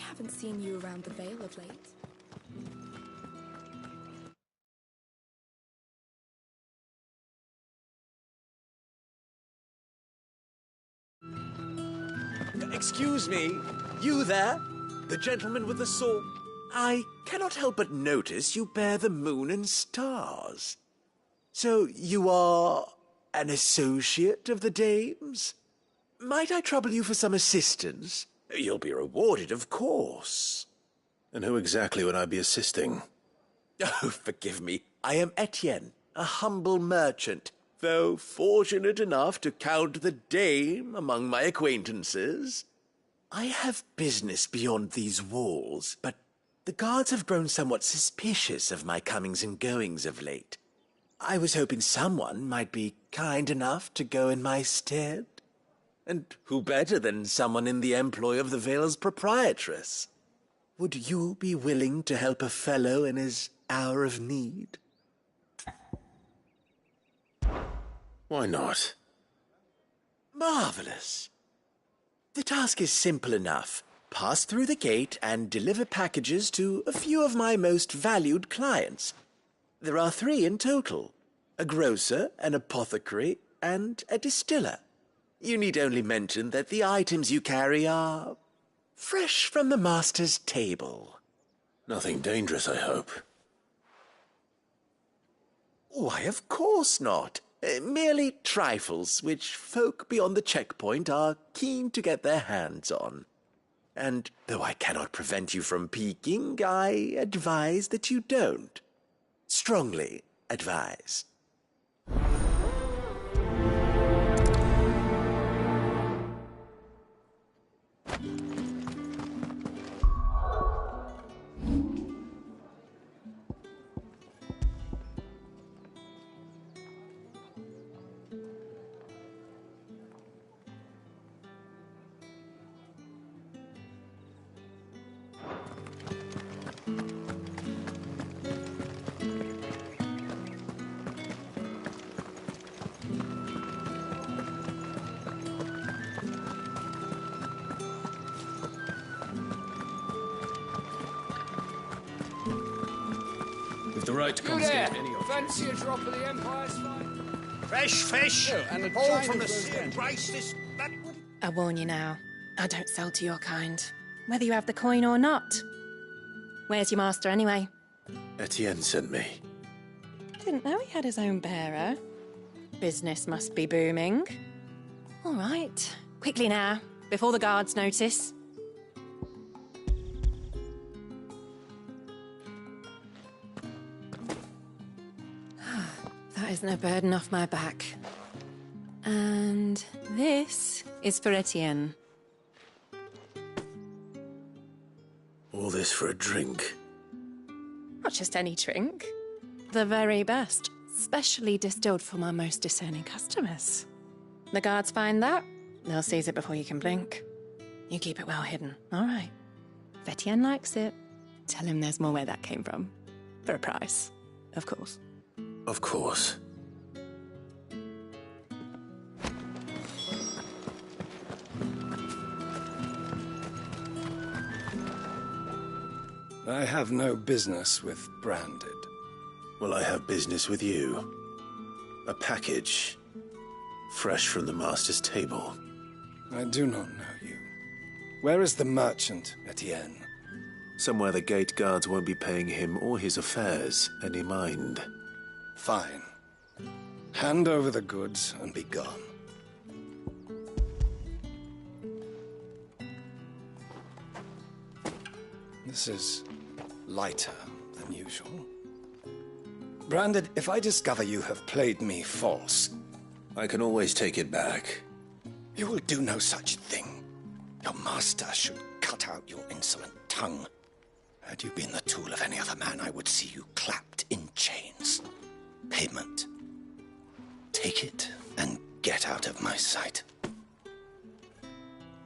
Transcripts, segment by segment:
haven't seen you around the Vale of late. Excuse me, you there? The gentleman with the sword? I cannot help but notice you bear the moon and stars. So you are an associate of the dames? Might I trouble you for some assistance? You'll be rewarded, of course. And who exactly would I be assisting? Oh, forgive me. I am Etienne, a humble merchant, though fortunate enough to count the dame among my acquaintances. I have business beyond these walls, but the guards have grown somewhat suspicious of my comings and goings of late. I was hoping someone might be kind enough to go in my stead. And who better than someone in the employ of the Vale's proprietress? Would you be willing to help a fellow in his hour of need? Why not? Marvelous. The task is simple enough. Pass through the gate and deliver packages to a few of my most valued clients. There are 3 in total: a grocer, an apothecary, and a distiller. You need only mention that the items you carry are fresh from the master's table. Nothing dangerous, I hope. Why, of course not. Merely trifles which folk beyond the checkpoint are keen to get their hands on. And though I cannot prevent you from peeking, I advise that you don't. Strongly advise. The right to confiscate any object. Fancy a drop of the Empire's fine? Fresh fish! Oh, and a all giant from the of sea roast and rice this... That... I warn you now, I don't sell to your kind, whether you have the coin or not. Where's your master, anyway? Etienne sent me. Didn't know he had his own bearer. Business must be booming. All right, quickly now, before the guards notice. That isn't a burden off my back. And this is for Etienne. All this for a drink. Not just any drink. The very best, specially distilled for my most discerning customers. The guards find that, they'll seize it before you can blink. You keep it well hidden, all right? If Etienne likes it, tell him there's more where that came from. For a price, of course. Of course. I have no business with Branded. Well, I have business with you. A package. Fresh from the master's table. I do not know you. Where is the merchant, Etienne? Somewhere the gate guards won't be paying him or his affairs any mind. Fine. Hand over the goods and be gone. This is lighter than usual. Branded, if I discover you have played me false... I can always take it back. You will do no such thing. Your master should cut out your insolent tongue. Had you been the tool of any other man, I would see you clapped in chains. Payment. Take it and get out of my sight.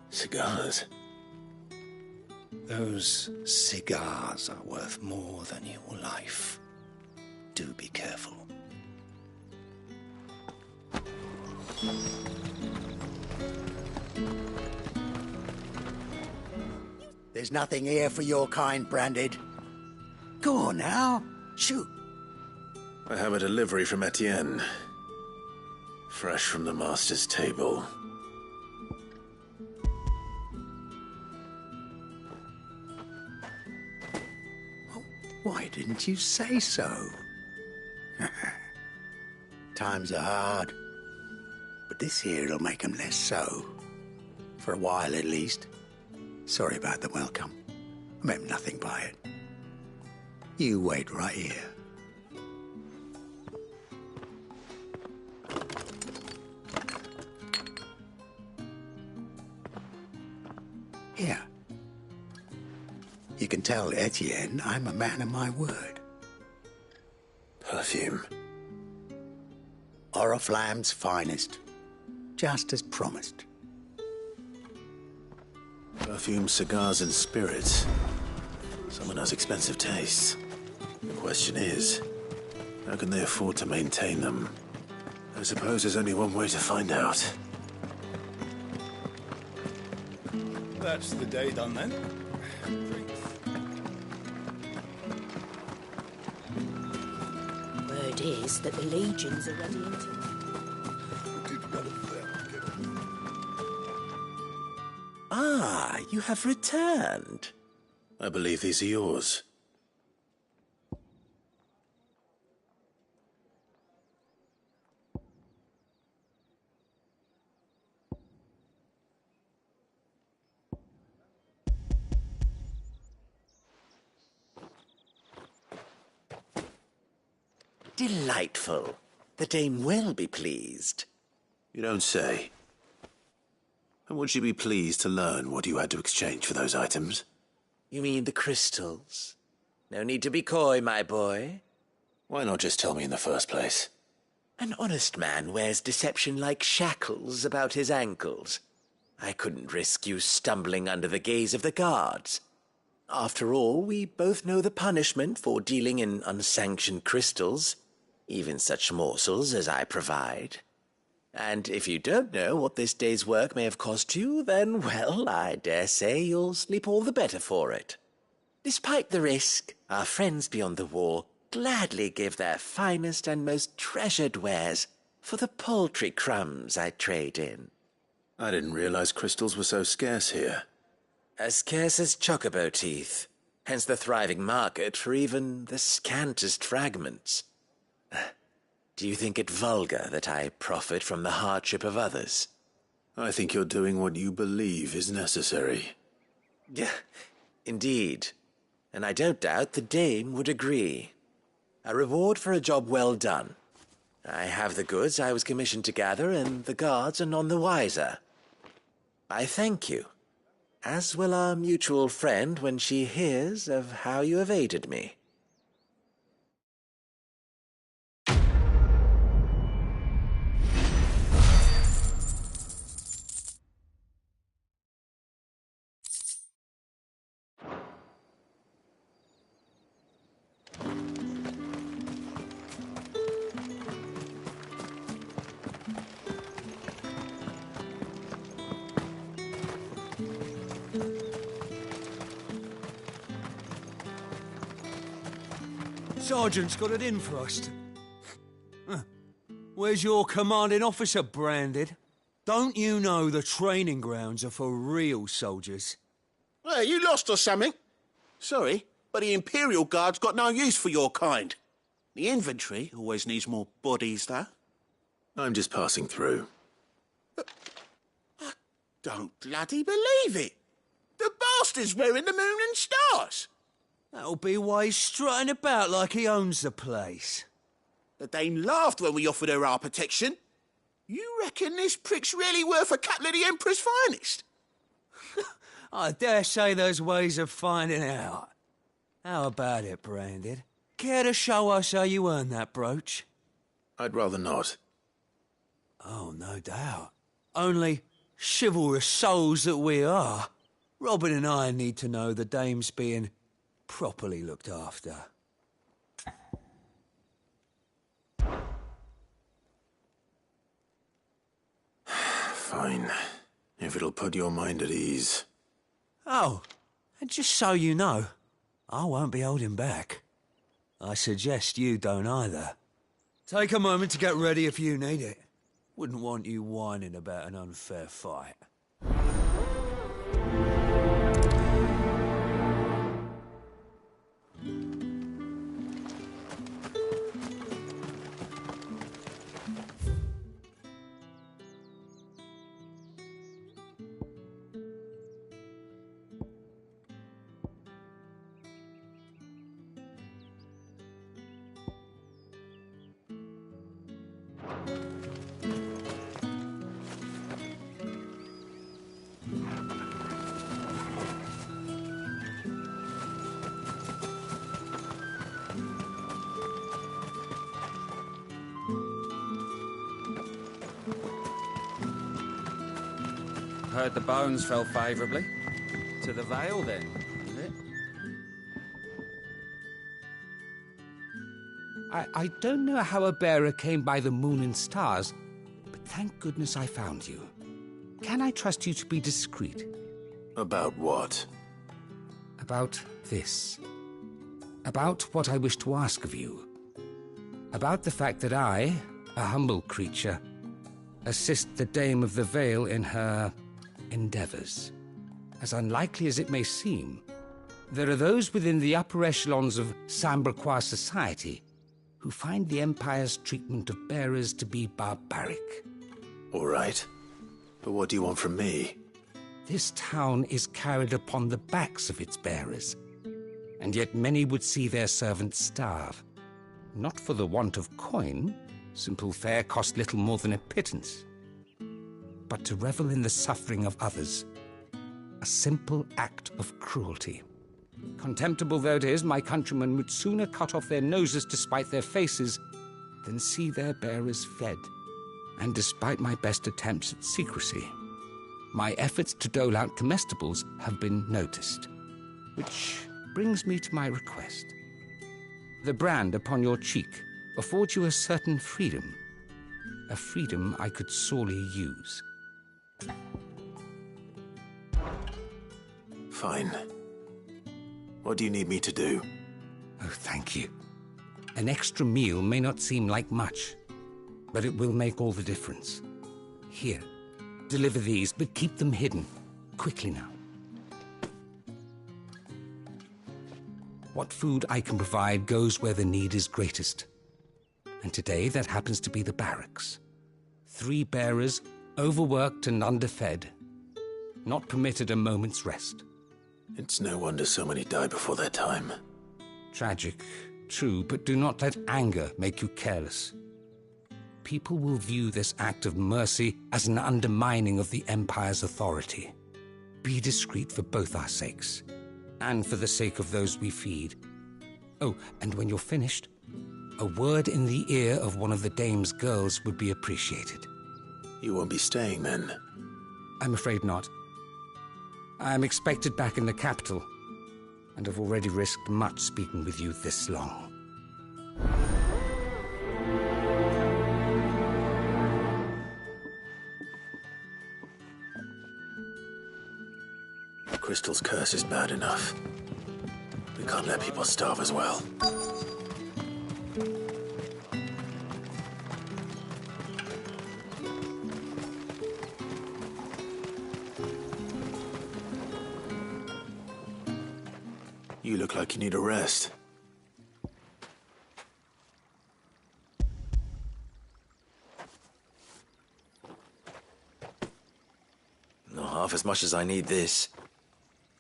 Cigars. Those cigars are worth more than your life. Do be careful. There's nothing here for your kind, Branded. Go on now, shoot. I have a delivery from Etienne. Fresh from the master's table. Why didn't you say so? Times are hard, but this here'll make 'em less so. For a while, at least. Sorry about the welcome. I meant nothing by it. You wait right here. Here. You can tell Etienne I'm a man of my word. Perfume. Oriflamme's finest. Just as promised. Perfume, cigars, and spirits. Someone has expensive tastes. The question is, how can they afford to maintain them? I suppose there's only one way to find out. That's the day done then. Word is that the legions are ready into... Ah, you have returned. I believe these are yours. Delightful. The dame will be pleased. You don't say. And would she be pleased to learn what you had to exchange for those items? You mean the crystals? No need to be coy, my boy. Why not just tell me in the first place? An honest man wears deception like shackles about his ankles. I couldn't risk you stumbling under the gaze of the guards. After all, we both know the punishment for dealing in unsanctioned crystals, even such morsels as I provide. And if you don't know what this day's work may have cost you, then, well, I dare say you'll sleep all the better for it. Despite the risk, our friends beyond the wall gladly give their finest and most treasured wares for the paltry crumbs I trade in. I didn't realize crystals were so scarce here. As scarce as chocobo teeth, hence the thriving market for even the scantest fragments. Do you think it vulgar that I profit from the hardship of others? I think you're doing what you believe is necessary. Yeah, indeed. And I don't doubt the dame would agree. A reward for a job well done. I have the goods I was commissioned to gather, and the guards are none the wiser. I thank you, as will our mutual friend when she hears of how you have aided me. Sergeant's got it in for us. Where's your commanding officer, Branded? Don't you know the training grounds are for real soldiers? Hey, you lost or something? Sorry, but the Imperial Guard's got no use for your kind. The infantry always needs more bodies, though. I'm just passing through. I don't bloody believe it. The bastard's wearing the moon and stars. That'll be why he's strutting about like he owns the place. The dame laughed when we offered her our protection. You reckon this prick's really worth a couple of the Emperor's finest? I dare say there's ways of finding out. How about it, Branded? Care to show us how you earned that brooch? I'd rather not. Oh, no doubt. Only chivalrous souls that we are, Robin and I need to know the dame's being properly looked after. Fine. If it'll put your mind at ease. Oh, And just so you know, I won't be holding back. I suggest you don't either. Take a moment to get ready if you need it. Wouldn't want you whining about an unfair fight. Heard the bones fell favourably. To the Vale, then, is it? I don't know how a bearer came by the moon and stars, but thank goodness I found you. Can I trust you to be discreet? About what? About this. About what I wish to ask of you. About the fact that I, a humble creature, assist the Dame of the Vale in her endeavours. As unlikely as it may seem, there are those within the upper echelons of Samberquois society who find the Empire's treatment of bearers to be barbaric. All right. But what do you want from me? This town is carried upon the backs of its bearers, and yet many would see their servants starve. Not for the want of coin, simple fare cost little more than a pittance, but to revel in the suffering of others, a simple act of cruelty. Contemptible though it is, my countrymen would sooner cut off their noses to spite their faces than see their bearers fed. And despite my best attempts at secrecy, my efforts to dole out comestibles have been noticed. Which brings me to my request. The brand upon your cheek affords you a certain freedom, a freedom I could sorely use. Fine. What do you need me to do? Oh, thank you. An extra meal may not seem like much, but it will make all the difference. Here, deliver these, but keep them hidden. Quickly now. What food I can provide goes where the need is greatest. And today that happens to be the barracks. 3 bearers, overworked and underfed, not permitted a moment's rest. It's no wonder so many die before their time. Tragic, true, but do not let anger make you careless. People will view this act of mercy as an undermining of the Empire's authority. Be discreet for both our sakes, and for the sake of those we feed. Oh, and when you're finished, a word in the ear of one of the Dame's girls would be appreciated. You won't be staying then? I'm afraid not. I am expected back in the capital, and have already risked much speaking with you this long. Crystal's curse is bad enough. We can't let people starve as well. You look like you need a rest. Not half as much as I need this.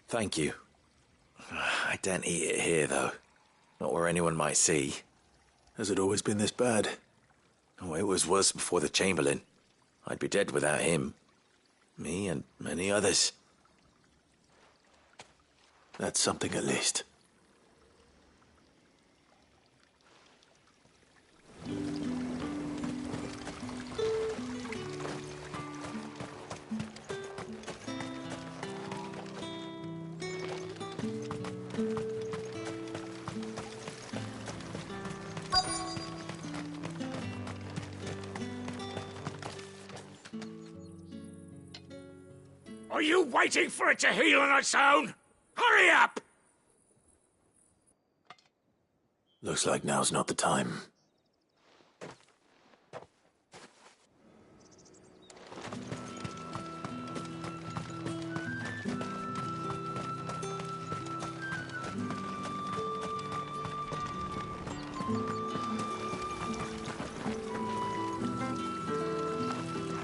Thank you. I daren't eat it here, though. Not where anyone might see. Has it always been this bad? Oh, it was worse before the Chamberlain. I'd be dead without him. Me and many others. That's something at least. Are you waiting for it to heal on its own? Hurry up! Looks like now's not the time.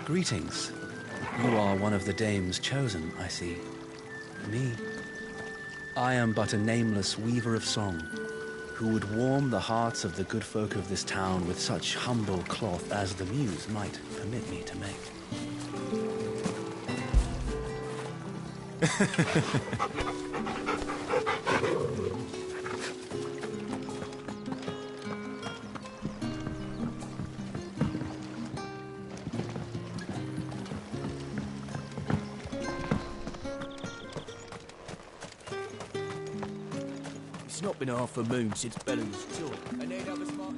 Greetings. You are one of the dames chosen, I see. Me? I am but a nameless weaver of song, who would warm the hearts of the good folk of this town with such humble cloth as the muse might permit me to make. It's not been half a moon since Bellen's tour. I need others march.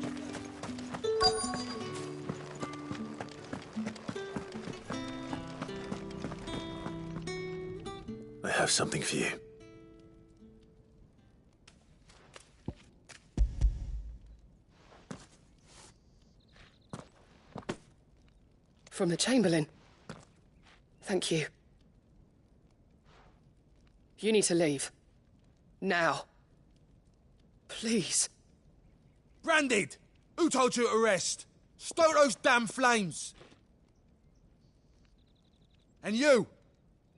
I have something for you. From the Chamberlain. Thank you. You need to leave. Now. Please. Branded! Who told you to rest? Stoke those damn flames! And you!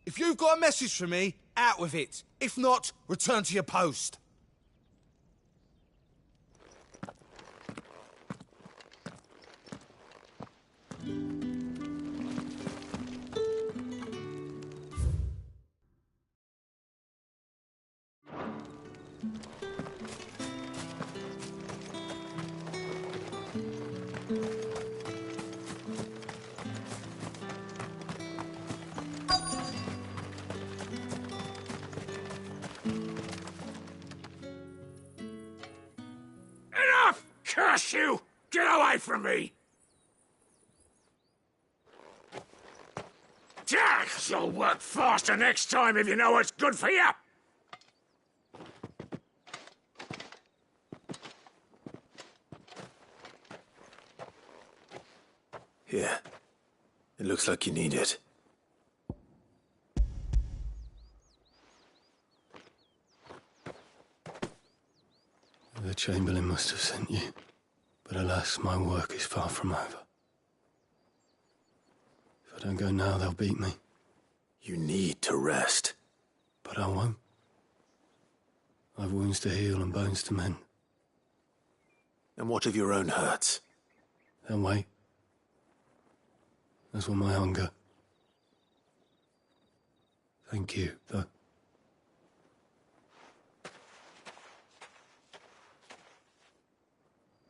If you've got a message for me, out with it. If not, return to your post. Enough! Curse you! Get away from me! You'll work faster next time if you know what's good for you! Here. It looks like you need it. The Chamberlain must have sent you. But alas, my work is far from over. If I don't go now, they'll beat me. You need to rest. But I won't. I've wounds to heal and bones to mend. And what of your own hurts? They'll wait. As will my hunger. Thank you, though.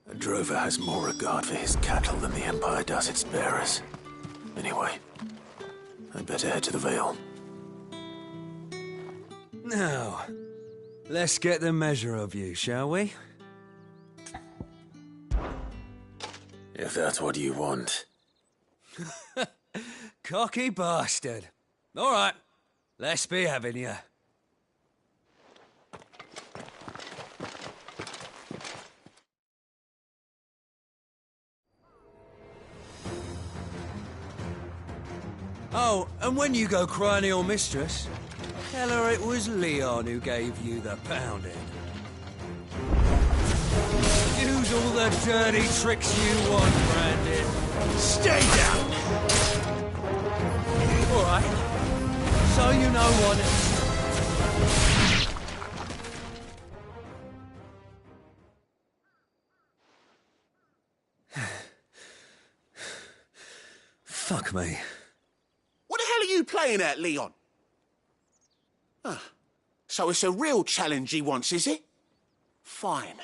A drover has more regard for his cattle than the Empire does its bearers. Anyway, I'd better head to the Vale. Now, let's get the measure of you, shall we? If that's what you want. Cocky bastard. All right, let's be having you. Oh, and when you go crying to your mistress, tell her it was Leon who gave you the pounding. Use all the dirty tricks you want, Brandon. Stay down! All right. So you know what Fuck me. What the hell are you playing at, Leon? So it's a real challenge he wants, is it? Fine.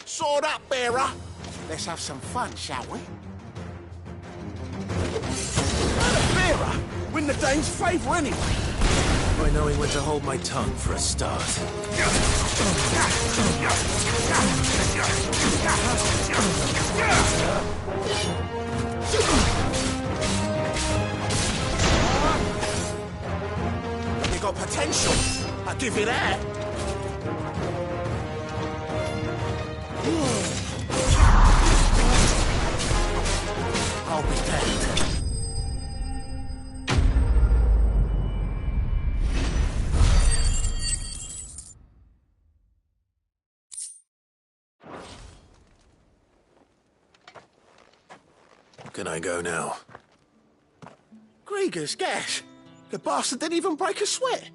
Sword up, bearer. Let's have some fun, shall we? The bearer! Win the Dane's favour anyway. By knowing when to hold my tongue for a start. got potential. I give you that. I'll be damned. Can I go now? Grieger's gas. The bastard didn't even break a sweat.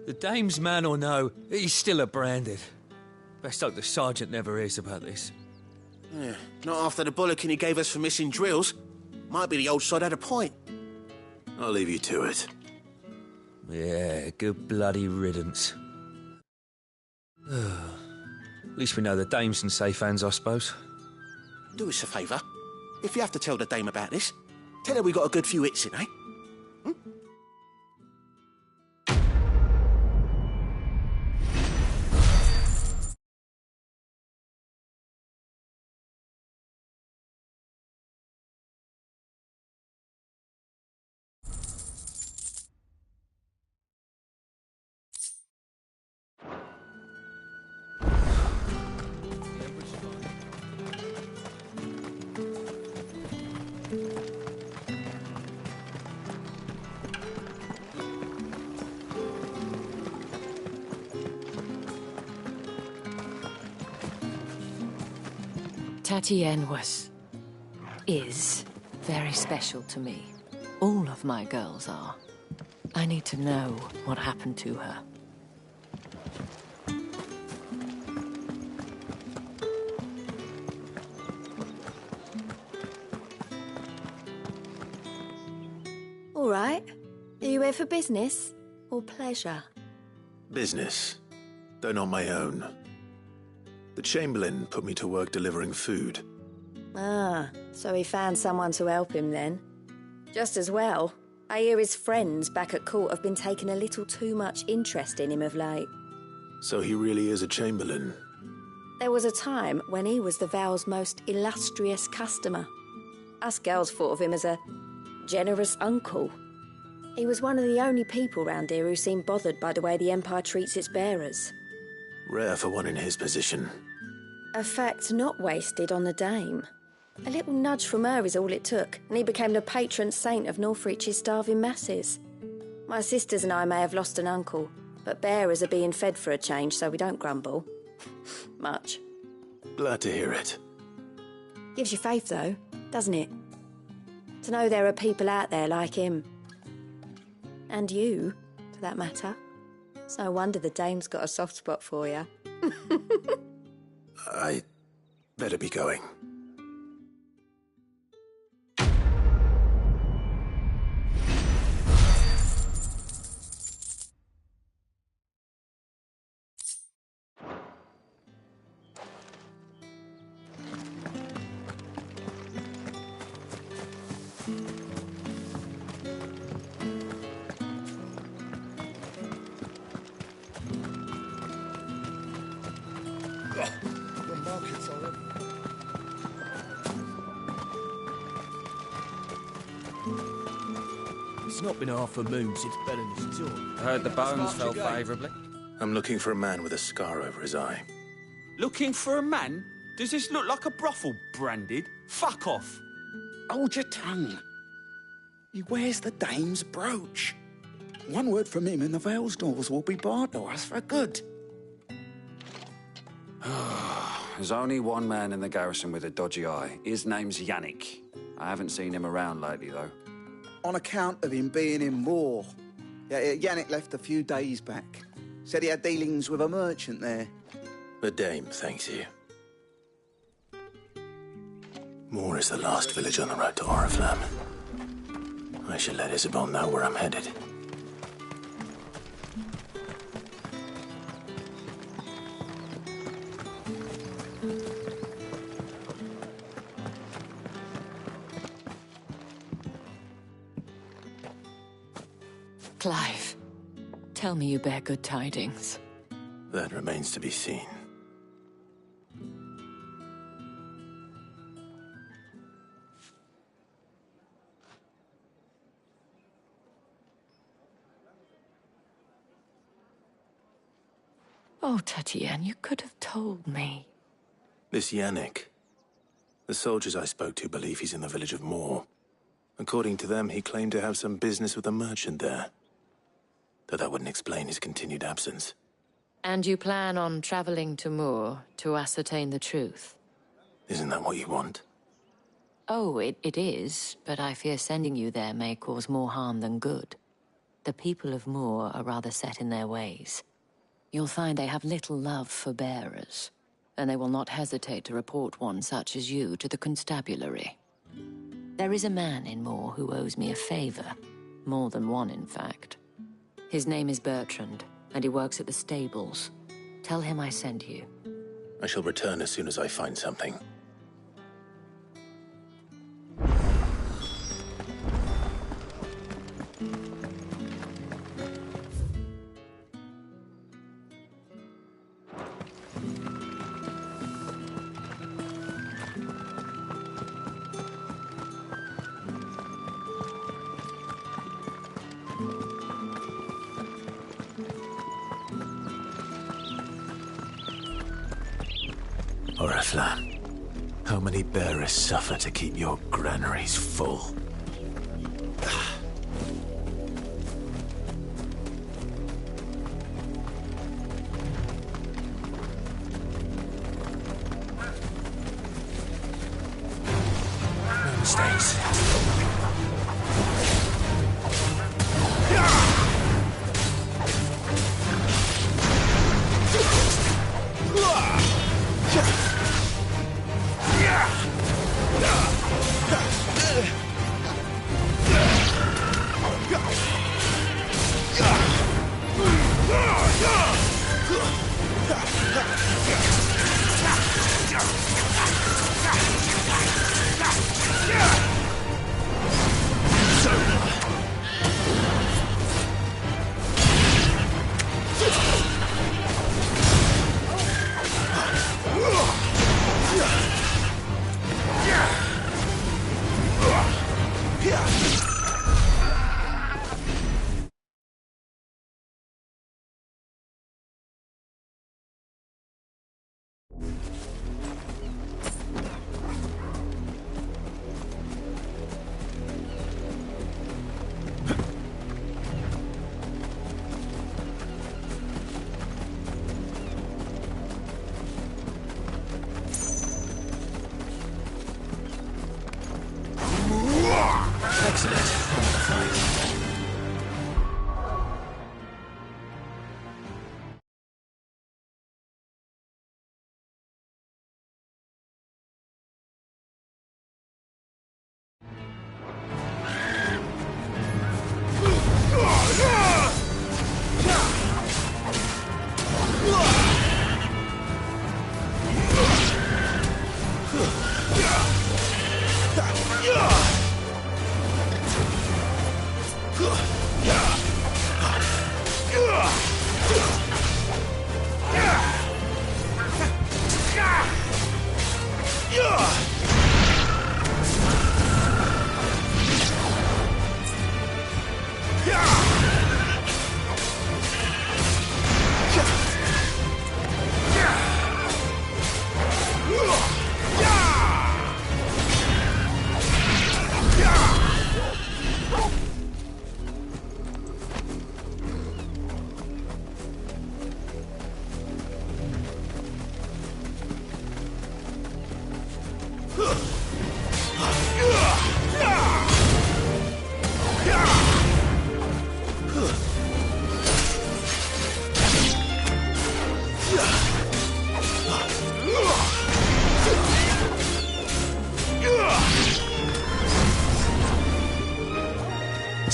The dame's man or no, he's still a branded. Best hope the sergeant never hears about this. Yeah, not after the bollocking he gave us for missing drills. Might be the old sod had a point. I'll leave you to it. Yeah, good bloody riddance. At least we know the dame's in safe hands, I suppose. Do us a favour. If you have to tell the dame about this, tell her we got a good few hits in, eh? Tatienne is very special to me. All of my girls are. I need to know what happened to her. All right. Are you here for business or pleasure? Business, though not my own. The Chamberlain put me to work delivering food. Ah, so he found someone to help him then. Just as well. I hear his friends back at court have been taking a little too much interest in him of late. So he really is a Chamberlain. There was a time when he was the Vale's most illustrious customer. Us girls thought of him as a generous uncle. He was one of the only people round here who seemed bothered by the way the Empire treats its bearers. Rare for one in his position. A fact not wasted on the dame. A little nudge from her is all it took, and he became the patron saint of Northreach's starving masses. My sisters and I may have lost an uncle, but bearers are being fed for a change, so we don't grumble. Much. Glad to hear it. Gives you faith, though, doesn't it? To know there are people out there like him. And you, for that matter. It's no wonder the dame's got a soft spot for you. I better be going. It's not been half a moon since Bellen's tour. Heard the bones fell favourably. I'm looking for a man with a scar over his eye. Looking for a man? Does this look like a brothel, Branded? Fuck off! Hold your tongue. He wears the dame's brooch. One word from him and the Vale's doors will be barred to us for good. There's only one man in the garrison with a dodgy eye. His name's Yannick. I haven't seen him around lately, though. On account of him being in war. Yeah, Yannick left a few days back. Said he had dealings with a merchant there. The dame thanks you. Moor is the last village on the road to Oriflamme. I should let Isabel know where I'm headed. Clive, tell me you bear good tidings. That remains to be seen. Oh, Tatienne, you could have told me. This Yannick. The soldiers I spoke to believe he's in the village of Moor. According to them, he claimed to have some business with a merchant there. Though that wouldn't explain his continued absence. And you plan on traveling to Moor to ascertain the truth? Isn't that what you want? Oh, it is, but I fear sending you there may cause more harm than good. The people of Moor are rather set in their ways. You'll find they have little love for bearers, and they will not hesitate to report one such as you to the constabulary. There is a man in Moor who owes me a favor. More than one, in fact. His name is Bertrand, and he works at the stables. Tell him I sent you. I shall return as soon as I find something. Orifla, how many bearers suffer to keep your granaries full? No mistakes.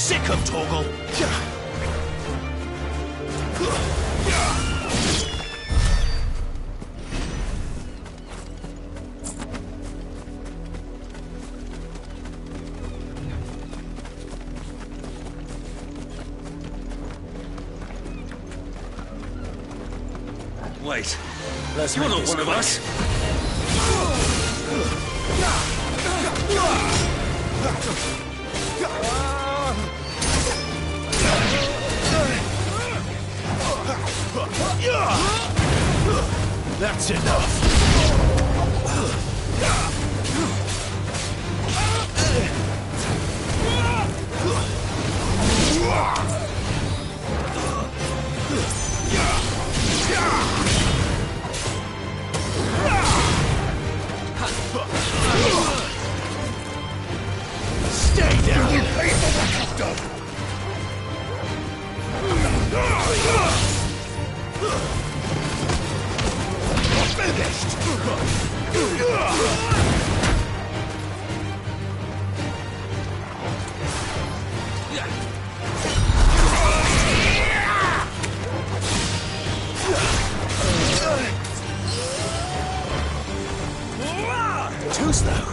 Sick of Torgal! Wait, You're not one of us! Yeah! That's enough. Stay down! You pay for what you've done! Finished! Too slow.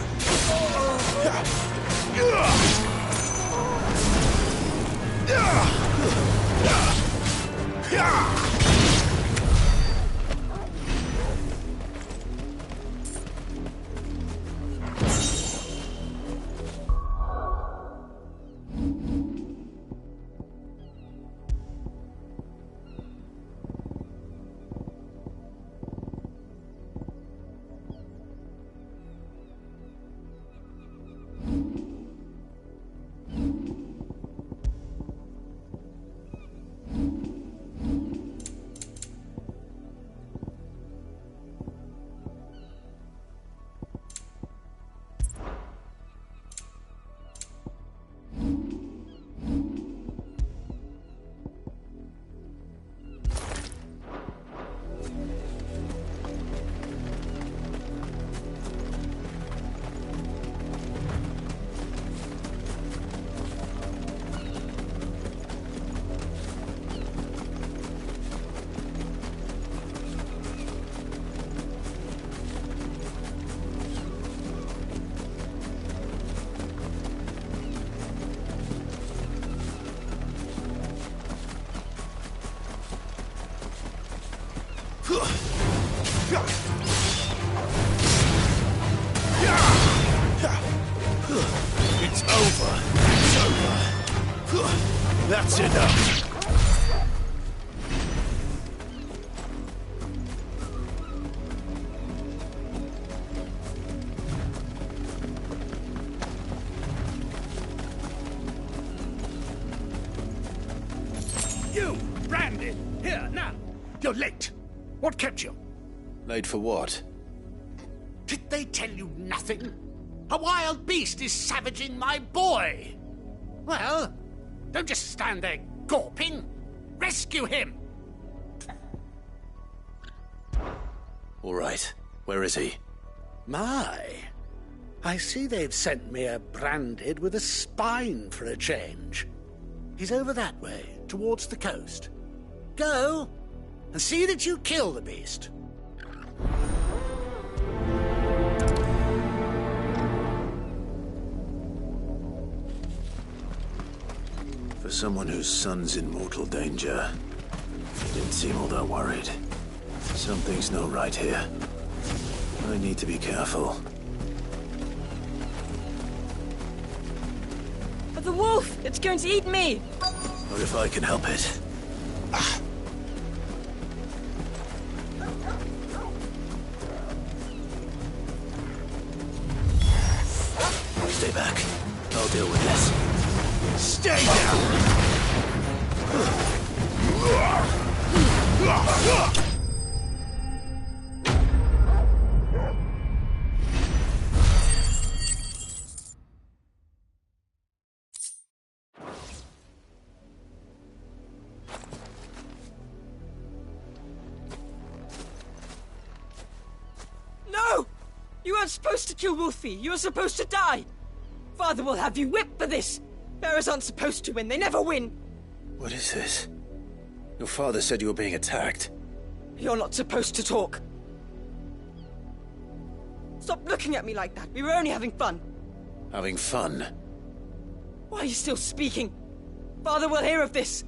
It's over. It's over. That's enough. You, Brandon! Here, now! You're late. What kept you? Late for what? Did they tell you nothing? A wild beast is savaging my boy! Well, don't just stand there gawping. Rescue him! All right. Where is he? My, I see they've sent me a branded with a spine for a change. He's over that way, towards the coast. Go, and see that you kill the beast. For someone whose son's in mortal danger, he didn't seem all that worried. Something's not right here. I need to be careful. The wolf! It's going to eat me! What if I can help it? Stay back. I'll deal with this. Stay down! No! You weren't supposed to kill Wolfie. You were supposed to die. Father will have you whipped for this. Bearers aren't supposed to win. They never win. What is this? Your father said you were being attacked. You're not supposed to talk. Stop looking at me like that. We were only having fun. Having fun? Why are you still speaking? Father will hear of this.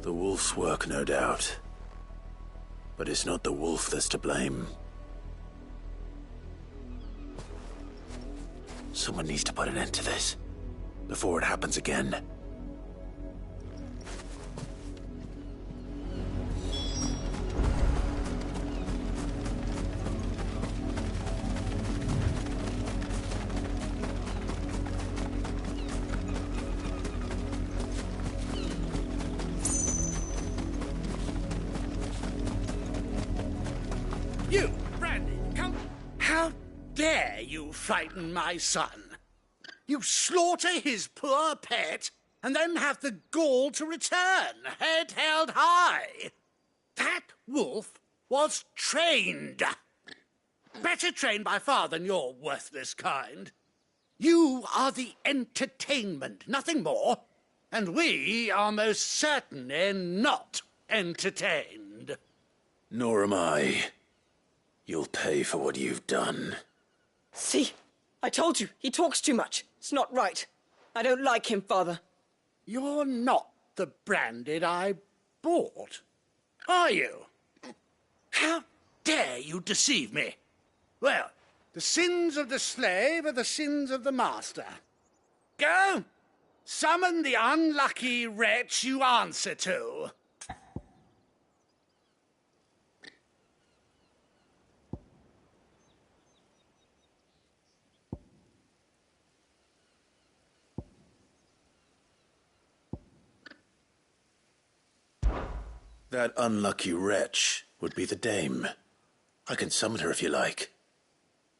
The wolf's work, no doubt. But it's not the wolf that's to blame. Someone needs to put an end to this before it happens again. You, Brandy, come. How dare you frighten my son? You slaughter his poor pet and then have the gall to return, head held high. That wolf was trained. Better trained by far than your worthless kind. You are the entertainment, nothing more. And we are most certainly not entertained. Nor am I. You'll pay for what you've done. See? I told you, he talks too much. It's not right. I don't like him, Father. You're not the Branded I bought, are you? How dare you deceive me? Well, the sins of the slave are the sins of the master. Go! Summon the unlucky wretch you answer to. That unlucky wretch would be the dame. I can summon her if you like.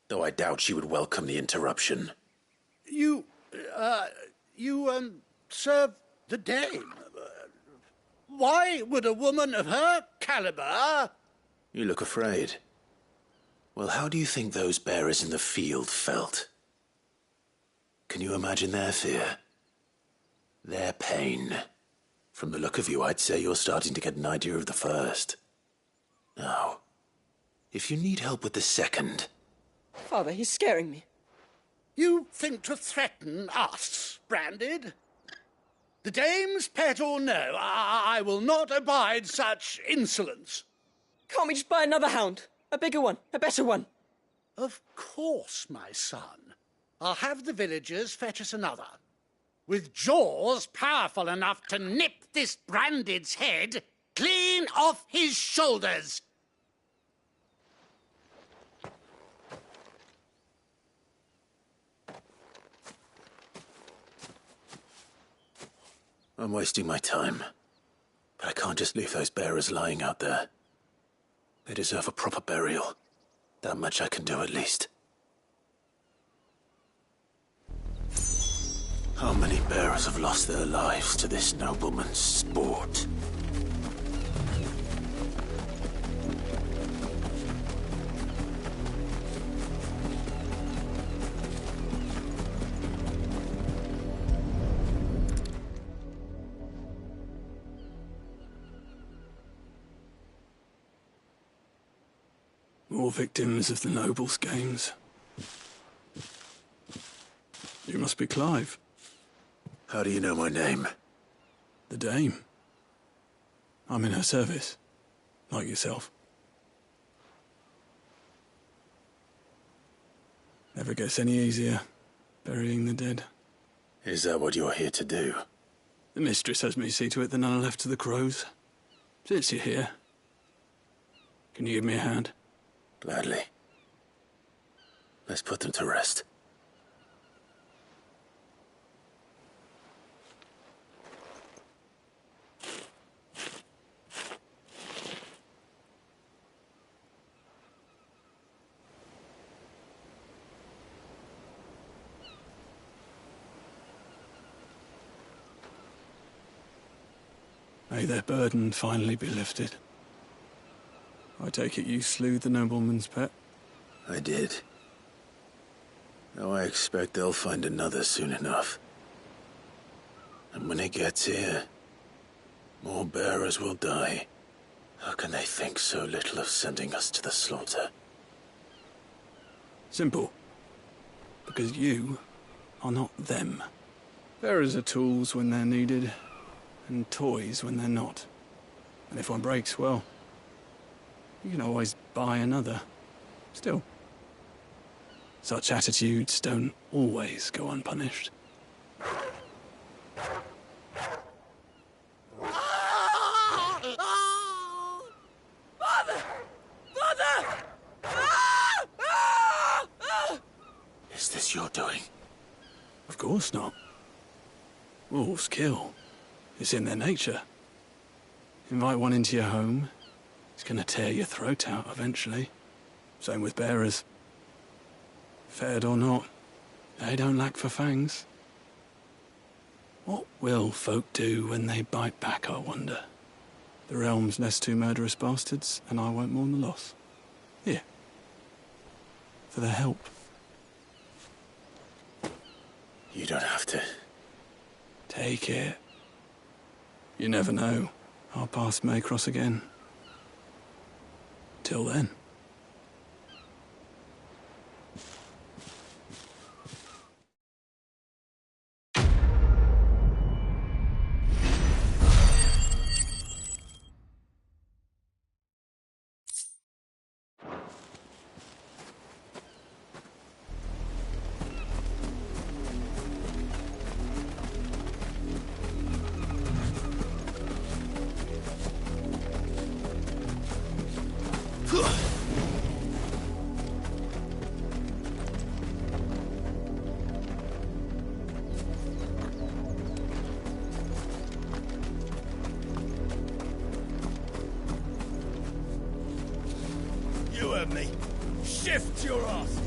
Though I doubt she would welcome the interruption. You serve the dame. Why would a woman of her caliber... You look afraid. Well, how do you think those bearers in the field felt? Can you imagine their fear? Their pain? From the look of you, I'd say you're starting to get an idea of the first. Now, if you need help with the second... Father, he's scaring me. You think to threaten us, Branded? The dame's pet or no, I will not abide such insolence. Can't we just buy another hound? A bigger one, a better one. Of course, my son. I'll have the villagers fetch us another. With jaws powerful enough to nip this Branded's head clean off his shoulders. I'm wasting my time. But I can't just leave those bearers lying out there. They deserve a proper burial. That much I can do at least. How many bearers have lost their lives to this nobleman's sport? More victims of the nobles' games. You must be Clive. How do you know my name? The Dame. I'm in her service, like yourself. Never gets any easier, burying the dead. Is that what you're here to do? The mistress has me see to it that none are left to the crows. Since you're here, can you give me a hand? Gladly. Let's put them to rest. May their burden finally be lifted. I take it you slew the nobleman's pet? I did. Now I expect they'll find another soon enough. And when it gets here, more bearers will die. How can they think so little of sending us to the slaughter? Simple. Because you are not them. Bearers are tools when they're needed, and toys when they're not. And if one breaks, well, you can always buy another. Still, Such attitudes don't always go unpunished. Father! Father! Is this your doing? Of course not. Wolves kill. It's in their nature. Invite one into your home, it's gonna tear your throat out eventually. Same with bearers. Fed or not, they don't lack for fangs. What will folk do when they bite back, I wonder? The realm's less two murderous bastards, and I won't mourn the loss. Here. For their help. You don't have to. Take it. You never know. Our paths may cross again. Till then. You heard me. Shift your asses.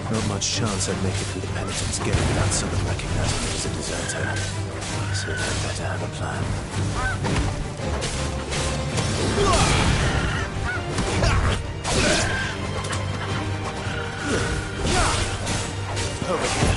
Not much chance I'd make it through the penitence gate without someone recognizing me as a deserter. So I'd better have a plan. Over here.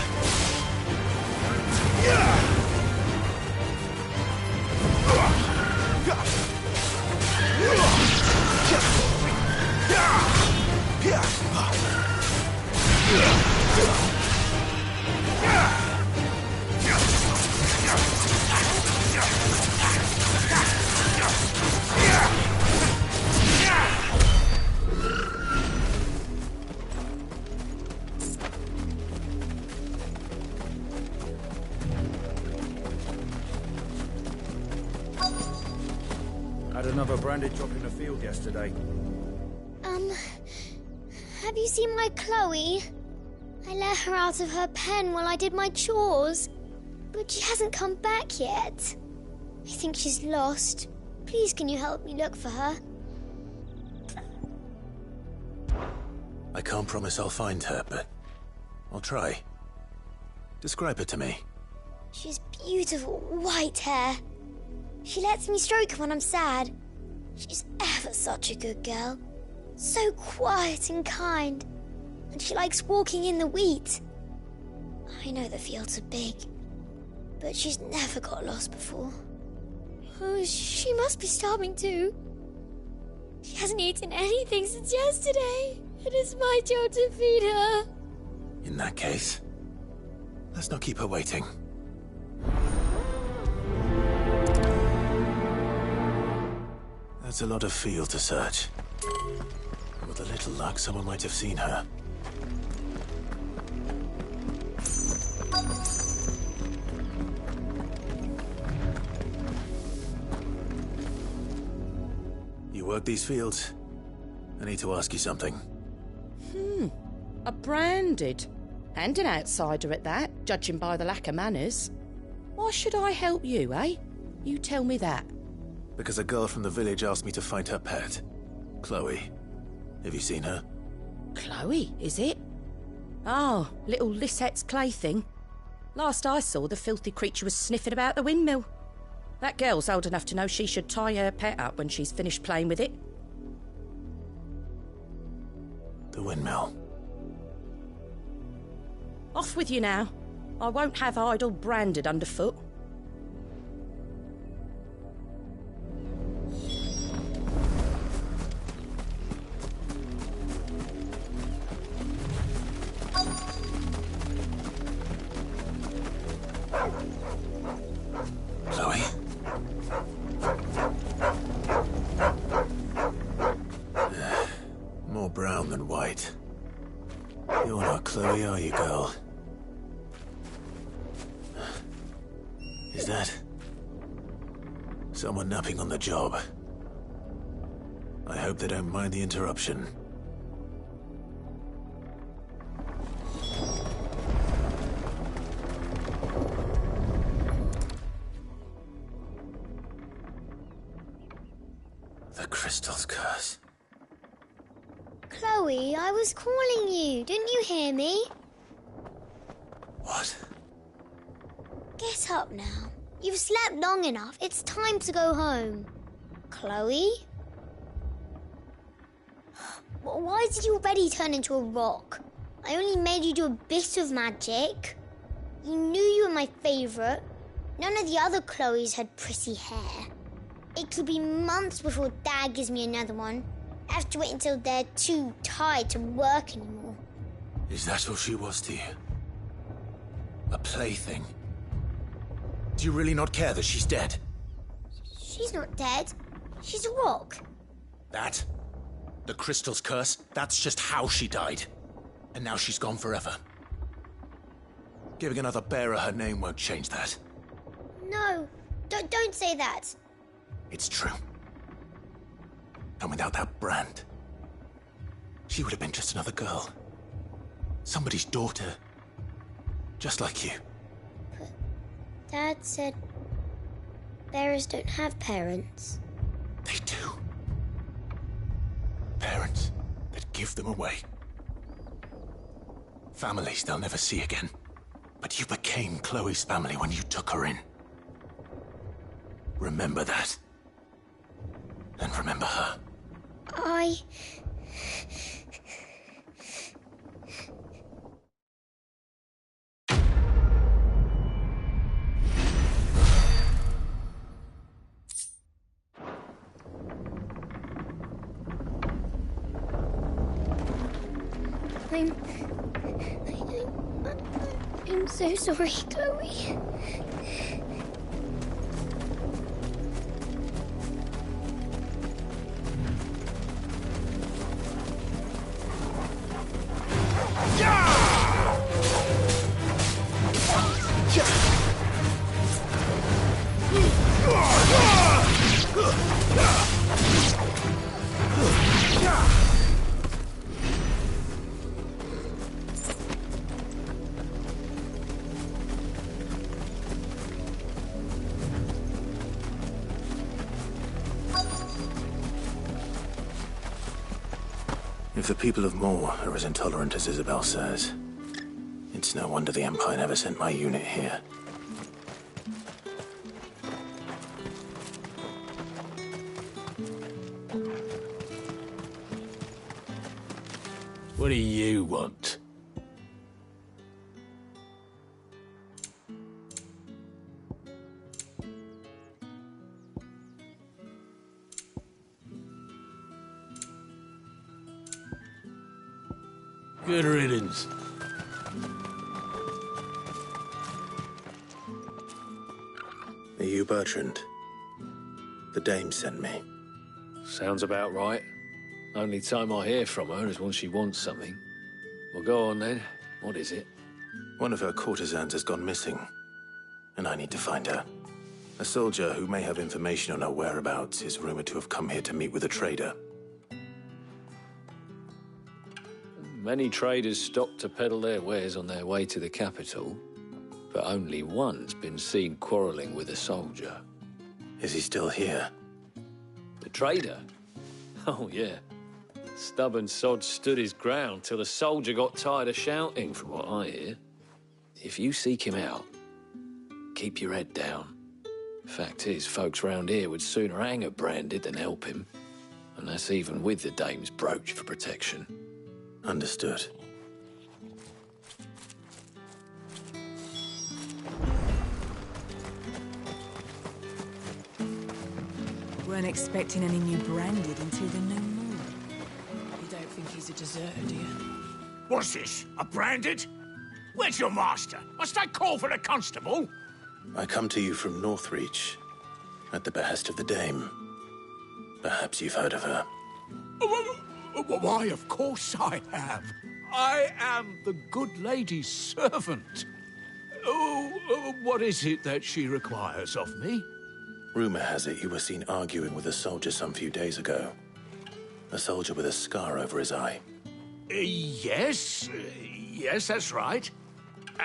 Had another branded drop in the field yesterday. Have you seen my Chloe? I let her out of her pen while I did my chores, but she hasn't come back yet. I think she's lost. Please, can you help me look for her? I can't promise I'll find her, but I'll try. Describe her to me. She's beautiful white hair. She lets me stroke her when I'm sad. She's ever such a good girl. So quiet and kind. And she likes walking in the wheat. I know the fields are big, but she's never got lost before. Oh, she must be starving too. She hasn't eaten anything since yesterday. It is my job to feed her. In that case, let's not keep her waiting. That's a lot of field to search. With a little luck, someone might have seen her. You work these fields? I need to ask you something. A branded. And an outsider at that, judging by the lack of manners. Why should I help you, eh? You tell me that. Because a girl from the village asked me to find her pet, Chloe. Have you seen her? Chloe, is it? Oh, little Lisette's plaything. Last I saw, the filthy creature was sniffing about the windmill. That girl's old enough to know she should tie her pet up when she's finished playing with it. The windmill. Off with you now. I won't have idle branded underfoot. Chloe? More brown than white. You're not Chloe, are you, girl? Is that someone napping on the job? I hope they don't mind the interruption. The crystal's curse. Chloe, I was calling you. Didn't you hear me? What? Get up now. You've slept long enough. It's time to go home. Chloe? Why did you already turn into a rock? I only made you do a bit of magic. You knew you were my favourite. None of the other Chloes had pretty hair. It could be months before Dad gives me another one. I have to wait until they're too tired to work anymore. Is that all she was to you? A plaything? Do you really not care that she's dead? She's not dead. She's a rock. That? The crystal's curse? That's just how she died. And now she's gone forever. Giving another bearer her name won't change that. No, don't say that. It's true. And without that brand, she would have been just another girl. Somebody's daughter. Just like you. But Dad said bearers don't have parents. They do. Parents that give them away. Families they'll never see again. But you became Chloe's family when you took her in. Remember that. And remember her. I'm so sorry, Chloe. If the people of Moor are as intolerant as Isabel says, it's no wonder the Empire never sent my unit here. What do you want? Good riddance. Are you Bertrand? The dame sent me. Sounds about right. Only time I hear from her is when she wants something. Well, go on then. What is it? One of her courtesans has gone missing, and I need to find her. A soldier who may have information on her whereabouts is rumored to have come here to meet with a trader. Many traders stop to peddle their wares on their way to the capital, but only one's been seen quarrelling with a soldier. Is he still here? The trader? Oh, yeah. Stubborn sod stood his ground till the soldier got tired of shouting, from what I hear. If you seek him out, keep your head down. Fact is, folks round here would sooner hang a branded than help him. And that's even with the dame's brooch for protection. Understood. weren't expecting any new branded until the new moon. You don't think he's a deserter, do you? What's this? A branded? Where's your master? Must I call for a constable? I come to you from Northreach, at the behest of the Dame. Perhaps you've heard of her. Why, of course I have. I am the good lady's servant. What is it that she requires of me? Rumor has it you were seen arguing with a soldier some few days ago. A soldier with a scar over his eye. Yes, that's right.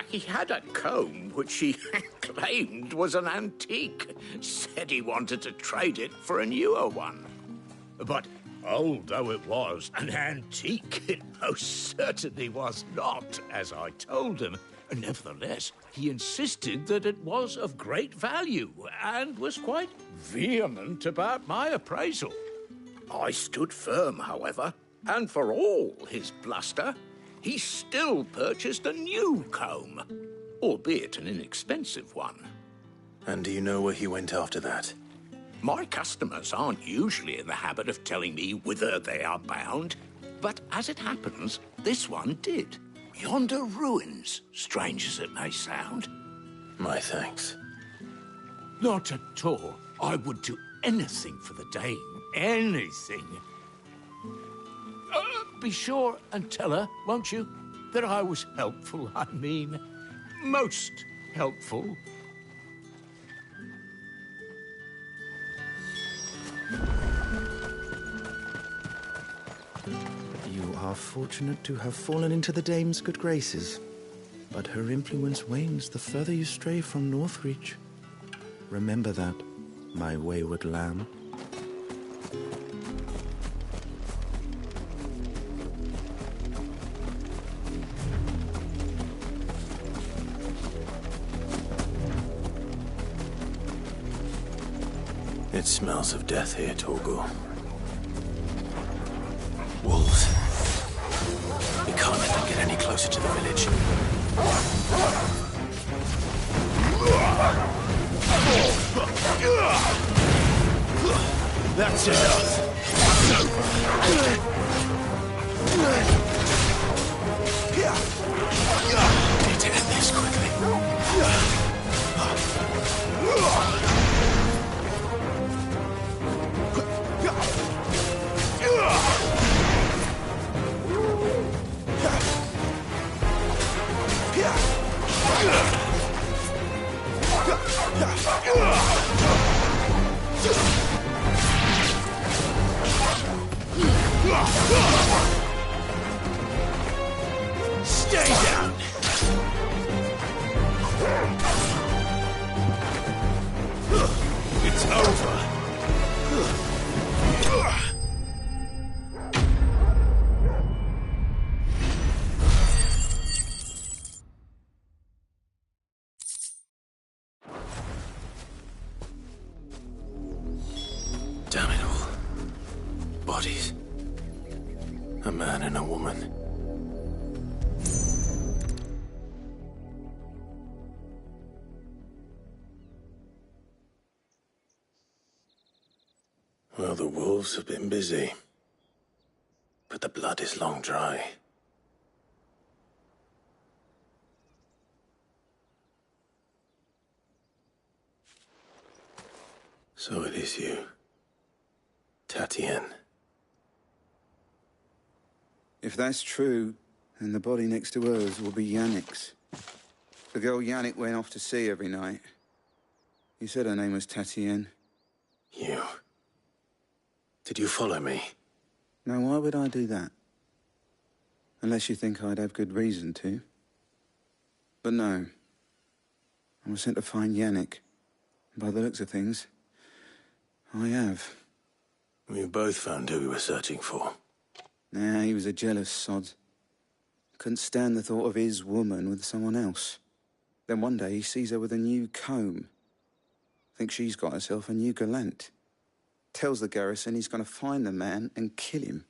He had a comb which he claimed was an antique. Said he wanted to trade it for a newer one. But old though it was, an antique it most certainly was not, as I told him. Nevertheless, he insisted that it was of great value and was quite vehement about my appraisal. I stood firm, however, and for all his bluster, he still purchased a new comb, albeit an inexpensive one. And do you know where he went after that? My customers aren't usually in the habit of telling me whither they are bound, but as it happens, this one did. Yonder ruins, strange as it may sound. My thanks. Not at all. I would do anything for the Dame. Anything. Be sure and tell her, won't you, that I was helpful, I mean. Most helpful. You are fortunate to have fallen into the Dame's good graces, but her influence wanes the further you stray from Northreach. Remember that, my wayward lamb. It smells of death here, Torgal. Wolves. We can't let them get any closer to the village. That's enough. Need to end this quickly. Stay down. It's over. Damn it all. Bodies. A man and a woman. Well, the wolves have been busy. But the blood is long dry. So it is you, Tatienne. If that's true, then the body next to hers will be Yannick's. The girl Yannick went off to see every night. You said her name was Tatienne. You. Did you follow me? Now, why would I do that? Unless you think I'd have good reason to. But no. I was sent to find Yannick. By the looks of things, I have. We both found who we were searching for. Nah, he was a jealous sod. Couldn't stand the thought of his woman with someone else. Then one day he sees her with a new comb. Thinks she's got herself a new gallant. Tells the garrison he's going to find the man and kill him.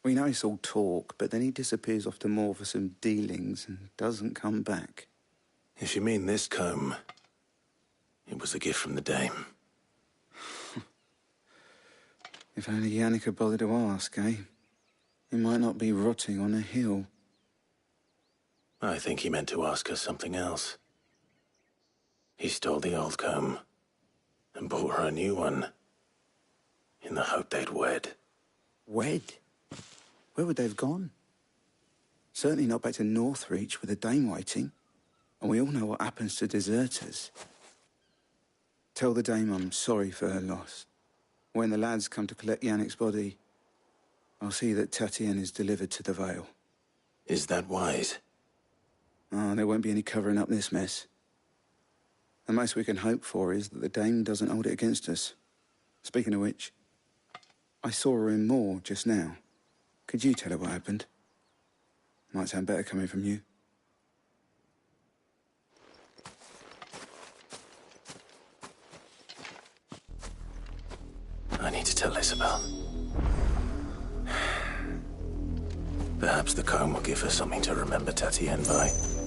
We know it's all talk, but then he disappears off to Moor for some dealings and doesn't come back. If you mean this comb, it was a gift from the Dame. If only Yannick had bothered to ask, eh? He might not be rotting on a hill. I think he meant to ask her something else. He stole the old comb and bought her a new one in the hope they'd wed. Wed? Where would they have gone? Certainly not back to Northreach with a dame waiting. And we all know what happens to deserters. Tell the dame I'm sorry for her loss. When the lads come to collect Yannick's body, I'll see that Tatienne is delivered to the Vale. Is that wise? Oh, there won't be any covering up this mess. The most we can hope for is that the dame doesn't hold it against us. Speaking of which, I saw her in Moor just now. Could you tell her what happened? Might sound better coming from you. I need to tell Isabel. Perhaps the comb will give her something to remember Tatienne by.